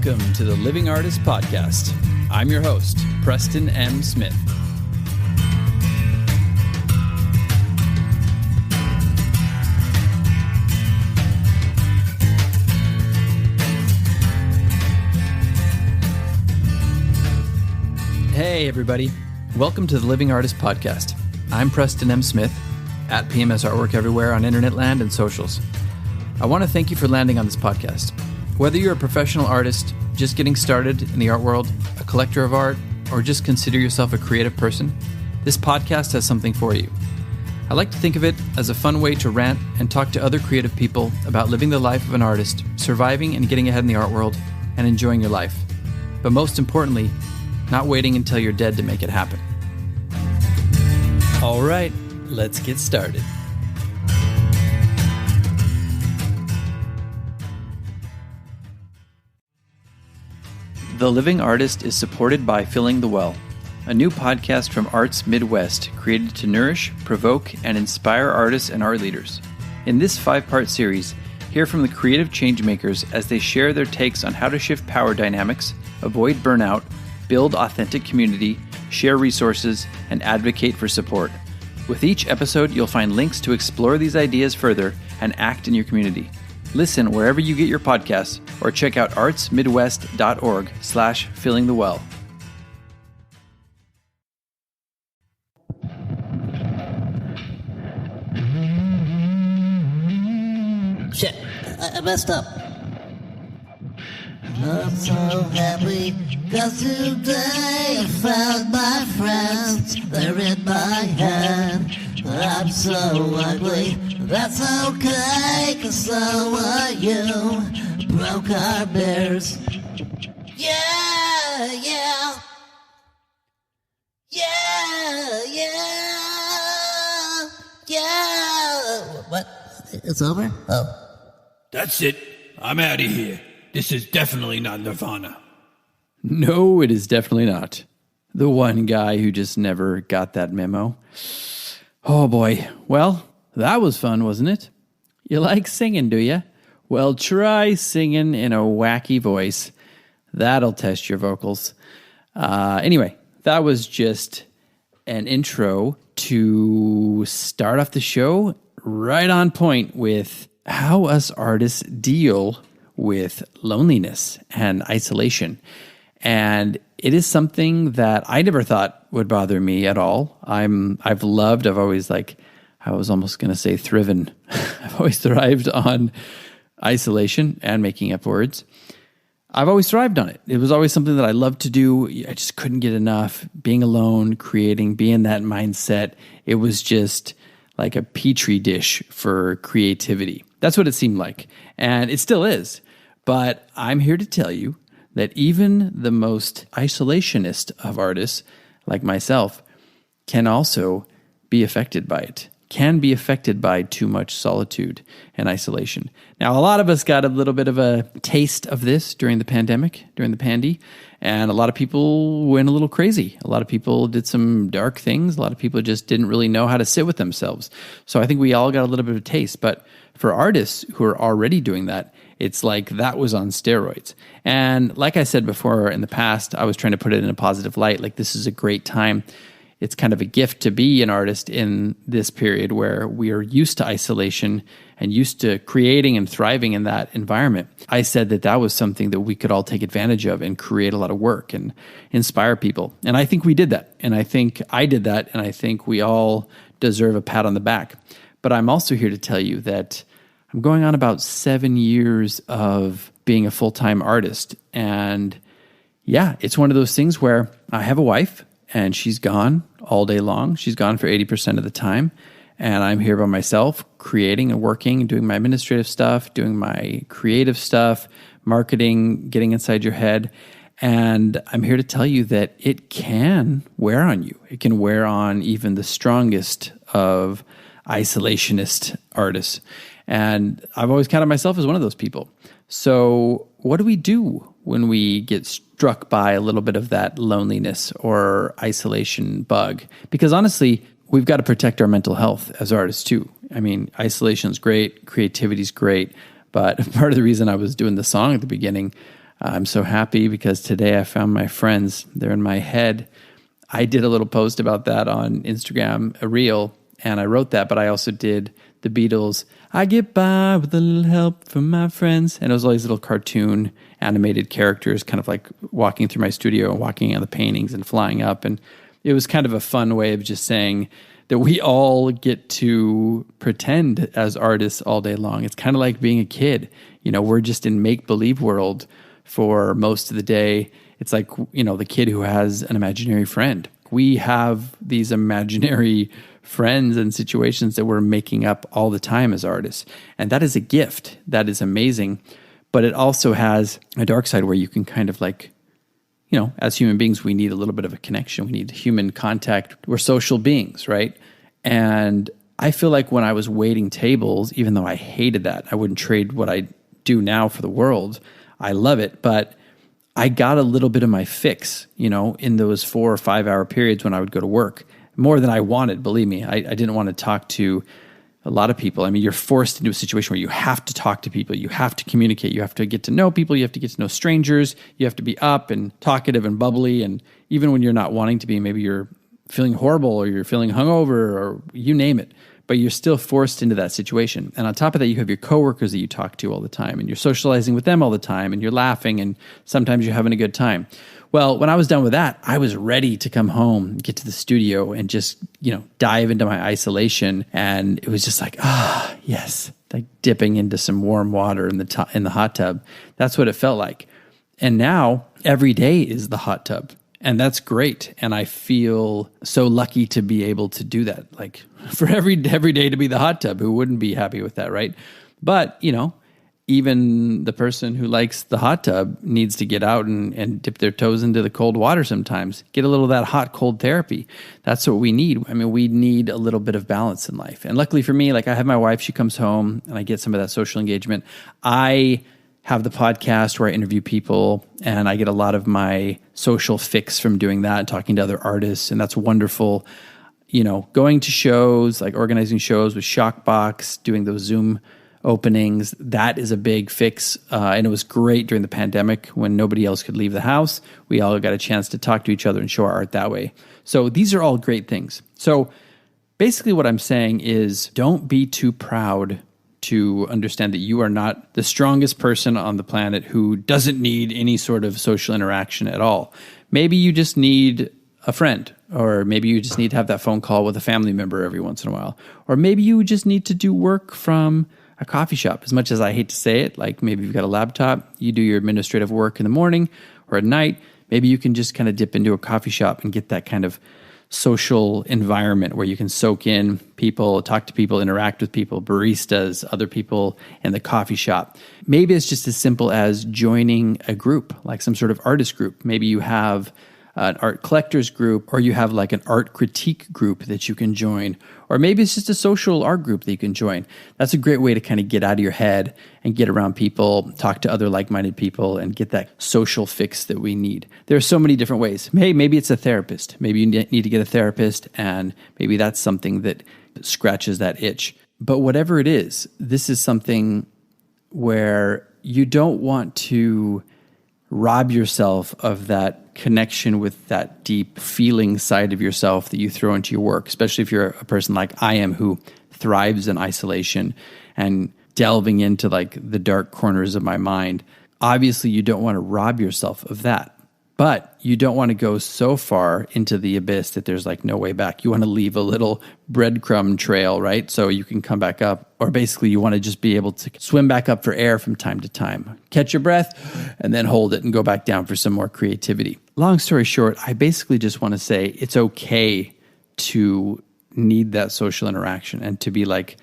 Welcome to the Living Artist Podcast. I'm your host, Preston M. Smith. Hey everybody, welcome to the Living Artist Podcast. I'm Preston M. Smith, at PMS Artwork everywhere on internet land and socials. I want to thank you for landing on this podcast. Whether you're a professional artist, just getting started in the art world, a collector of art, or just consider yourself a creative person, this podcast has something for you. I like to think of it as a fun way to rant and talk to other creative people about living the life of an artist, surviving and getting ahead in the art world, and enjoying your life. But most importantly, not waiting until you're dead to make it happen. All right, let's get started. The Living Artist is supported by Filling the Well, a new podcast from Arts Midwest created to nourish, provoke, and inspire artists and art leaders. In this 5-part series, hear from the creative changemakers as they share their takes on how to shift power dynamics, avoid burnout, build authentic community, share resources, and advocate for support. With each episode, you'll find links to explore these ideas further and act in your community. Listen wherever you get your podcasts or check out artsmidwest.org/fillingthewell. Shit, I messed up. I'm so happy, cause today I found my friends, they're in my head. I'm so ugly, that's okay, cause so are you. Broke our bears. Yeah, yeah. Yeah, yeah. Yeah. What? It's over? Oh. That's it. I'm out of here. This is definitely not Nirvana. No, it is definitely not. The one guy who just never got that memo. Oh boy. Well, that was fun, wasn't it? You like singing, do you? Well, try singing in a wacky voice. That'll test your vocals. Anyway, that was just an intro to start off the show right on point with how us artists deal with loneliness and isolation. And it is something that I never thought would bother me at all. I've always I was almost going to say thriven. I've always thrived on isolation and making up words. I've always thrived on it. It was always something that I loved to do. I just couldn't get enough. Being alone, creating, being in that mindset. It was just like a petri dish for creativity. That's what it seemed like. And it still is. But I'm here to tell you that even the most isolationist of artists, like myself, can also be affected by it, can be affected by too much solitude and isolation. Now, a lot of us got a little bit of a taste of this during the pandemic, during the pandy, and a lot of people went a little crazy. A lot of people did some dark things. A lot of people just didn't really know how to sit with themselves. So I think we all got a little bit of a taste. But for artists who are already doing that, it's like that was on steroids. And like I said before in the past, I was trying to put it in a positive light. Like, this is a great time. It's kind of a gift to be an artist in this period where we are used to isolation and used to creating and thriving in that environment. I said that was something that we could all take advantage of and create a lot of work and inspire people. And I think we did that. And I think I did that. And I think we all deserve a pat on the back. But I'm also here to tell you that I'm going on about 7 years of being a full-time artist. And yeah, it's one of those things where I have a wife and she's gone all day long. She's gone for 80% of the time. And I'm here by myself, creating and working, and doing my administrative stuff, doing my creative stuff, marketing, getting inside your head. And I'm here to tell you that it can wear on you. It can wear on even the strongest of isolationist artists. And I've always counted myself as one of those people. So what do we do when we get struck by a little bit of that loneliness or isolation bug? Because honestly, we've got to protect our mental health as artists too. I mean, isolation is great, creativity is great, but part of the reason I was doing the song at the beginning, I'm so happy because today I found my friends. They're in my head. I did a little post about that on Instagram, a reel, and I wrote that, but I also did the Beatles, I get by with a little help from my friends. And it was all these little cartoon animated characters kind of like walking through my studio and walking on the paintings and flying up. And it was kind of a fun way of just saying that we all get to pretend as artists all day long. It's kind of like being a kid. We're just in make-believe world for most of the day. It's like, the kid who has an imaginary friend. We have these imaginary friends and situations that we're making up all the time as artists. And that is a gift. That is amazing. But it also has a dark side where you can kind of like, as human beings, we need a little bit of a connection. We need human contact. We're social beings, right? And I feel like when I was waiting tables, even though I hated that, I wouldn't trade what I do now for the world. I love it, but I got a little bit of my fix, in those 4 or 5 hour periods when I would go to work. More than I wanted, believe me. I didn't want to talk to a lot of people. I mean, you're forced into a situation where you have to talk to people. You have to communicate. You have to get to know people. You have to get to know strangers. You have to be up and talkative and bubbly. And even when you're not wanting to be, maybe you're feeling horrible or you're feeling hungover or you name it, but you're still forced into that situation. And on top of that, you have your coworkers that you talk to all the time and you're socializing with them all the time and you're laughing and sometimes you're having a good time. Well, when I was done with that, I was ready to come home, get to the studio and just, dive into my isolation. And it was just like, yes, like dipping into some warm water in the hot tub. That's what it felt like. And now every day is the hot tub. And that's great. And I feel so lucky to be able to do that. Like for every day to be the hot tub, who wouldn't be happy with that, right? But, even the person who likes the hot tub needs to get out and dip their toes into the cold water sometimes. Get a little of that hot, cold therapy. That's what we need. I mean, we need a little bit of balance in life. And luckily for me, like I have my wife, she comes home and I get some of that social engagement. I have the podcast where I interview people and I get a lot of my social fix from doing that, talking to other artists. And that's wonderful. Going to shows, like organizing shows with Shockbox, doing those Zoom openings, that is a big fix. And it was great during the pandemic when nobody else could leave the house. We all got a chance to talk to each other and show our art that way. So these are all great things. So basically what I'm saying is don't be too proud to understand that you are not the strongest person on the planet who doesn't need any sort of social interaction at all. Maybe you just need a friend, or maybe you just need to have that phone call with a family member every once in a while. Or maybe you just need to do work from a coffee shop. As much as I hate to say it, like maybe you've got a laptop, you do your administrative work in the morning or at night, maybe you can just kind of dip into a coffee shop and get that kind of social environment where you can soak in people, talk to people, interact with people, baristas, other people in the coffee shop. Maybe it's just as simple as joining a group, like some sort of artist group. Maybe you have an art collectors group, or you have like an art critique group that you can join, or maybe it's just a social art group that you can join. That's a great way to kind of get out of your head and get around people, talk to other like-minded people, and get that social fix that we need. There are so many different ways. Hey, maybe it's a therapist. Maybe you need to get a therapist, and maybe that's something that scratches that itch. But whatever it is, this is something where you don't want to rob yourself of that connection with that deep feeling side of yourself that you throw into your work, especially if you're a person like I am who thrives in isolation and delving into like the dark corners of my mind. Obviously, you don't want to rob yourself of that, but you don't want to go so far into the abyss that there's like no way back. You want to leave a little breadcrumb trail, right? So you can come back up, or basically you want to just be able to swim back up for air from time to time, catch your breath and then hold it and go back down for some more creativity. Long story short, I basically just want to say it's okay to need that social interaction and to be like,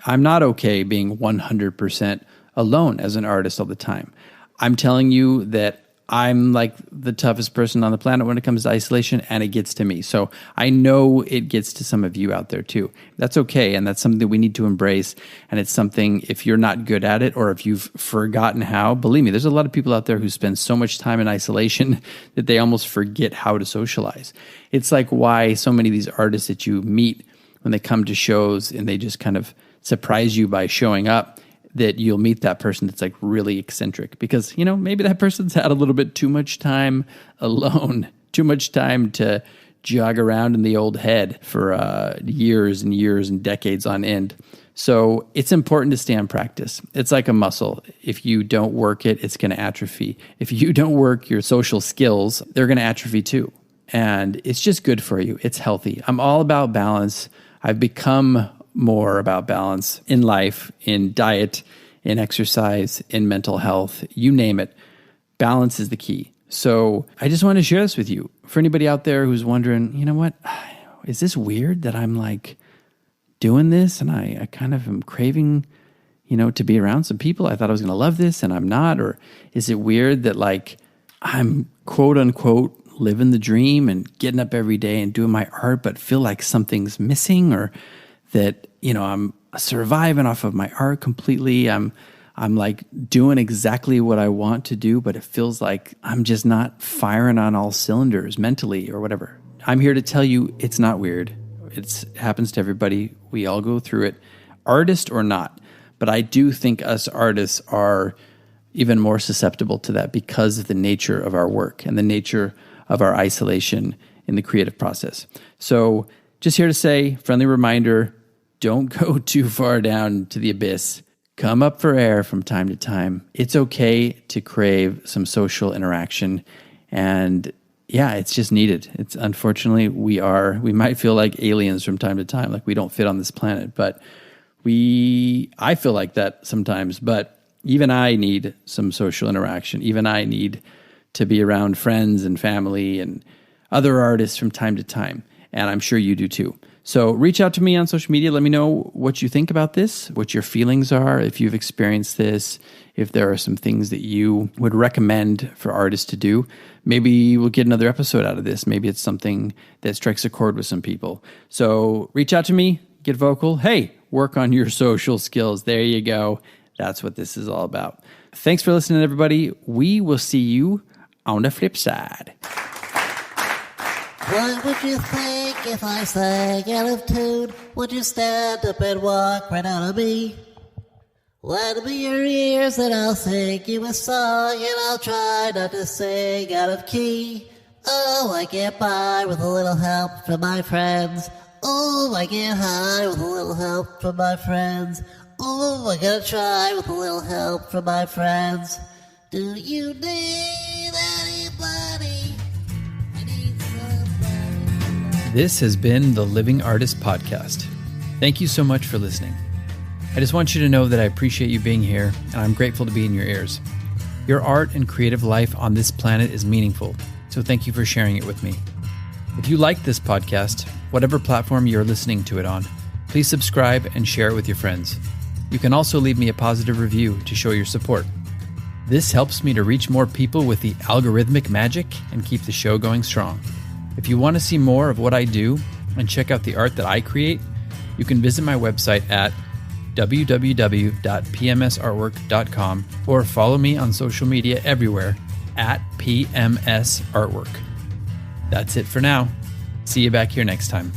I'm not okay being 100% alone as an artist all the time. I'm telling you that I'm like the toughest person on the planet when it comes to isolation, and it gets to me. So I know it gets to some of you out there too. That's okay, and that's something that we need to embrace. And it's something, if you're not good at it or if you've forgotten how, believe me, there's a lot of people out there who spend so much time in isolation that they almost forget how to socialize. It's like why so many of these artists that you meet when they come to shows and they just kind of surprise you by showing up, that you'll meet that person that's like really eccentric because, maybe that person's had a little bit too much time alone, too much time to jog around in the old head for years and years and decades on end. So it's important to stay on practice. It's like a muscle. If you don't work it, it's going to atrophy. If you don't work your social skills, they're going to atrophy too. And it's just good for you. It's healthy. I'm all about balance. I've become more about balance in life, in diet, in exercise, in mental health, you name it. Balance is the key. So I just want to share this with you. For anybody out there who's wondering, you know what, is this weird that I'm like doing this and I kind of am craving, to be around some people. I thought I was going to love this and I'm not. Or is it weird that like I'm quote unquote living the dream and getting up every day and doing my art, but feel like something's missing, or that, I'm surviving off of my art completely. I'm like doing exactly what I want to do, but it feels like I'm just not firing on all cylinders mentally or whatever. I'm here to tell you it's not weird. It happens to everybody. We all go through it, artist or not. But I do think us artists are even more susceptible to that because of the nature of our work and the nature of our isolation in the creative process. So just here to say, friendly reminder, don't go too far down to the abyss. Come up for air from time to time. It's okay to crave some social interaction. And yeah, it's just needed. It's unfortunately, we might feel like aliens from time to time, like we don't fit on this planet, but I feel like that sometimes, but even I need some social interaction. Even I need to be around friends and family and other artists from time to time. And I'm sure you do too. So reach out to me on social media. Let me know what you think about this, what your feelings are, if you've experienced this, if there are some things that you would recommend for artists to do. Maybe we'll get another episode out of this. Maybe it's something that strikes a chord with some people. So reach out to me, get vocal. Hey, work on your social skills. There you go. That's what this is all about. Thanks for listening, everybody. We will see you on the flip side. What would you think if I sang out of tune? Would you stand up and walk right out of me? Lend me your ears and I'll sing you a song, and I'll try not to sing out of key. Oh, I get by with a little help from my friends. Oh, I get high with a little help from my friends. Oh, I gotta try with a little help from my friends. Do you need anybody? I need somebody. This has been the Living Artist Podcast. Thank you so much for listening. I just want you to know that I appreciate you being here, and I'm grateful to be in your ears. Your art and creative life on this planet is meaningful, so thank you for sharing it with me. If you like this podcast, whatever platform you're listening to it on, please subscribe and share it with your friends. You can also leave me a positive review to show your support. This helps me to reach more people with the algorithmic magic and keep the show going strong. If you want to see more of what I do and check out the art that I create, you can visit my website at www.pmsartwork.com or follow me on social media everywhere at PMS Artwork. That's it for now. See you back here next time.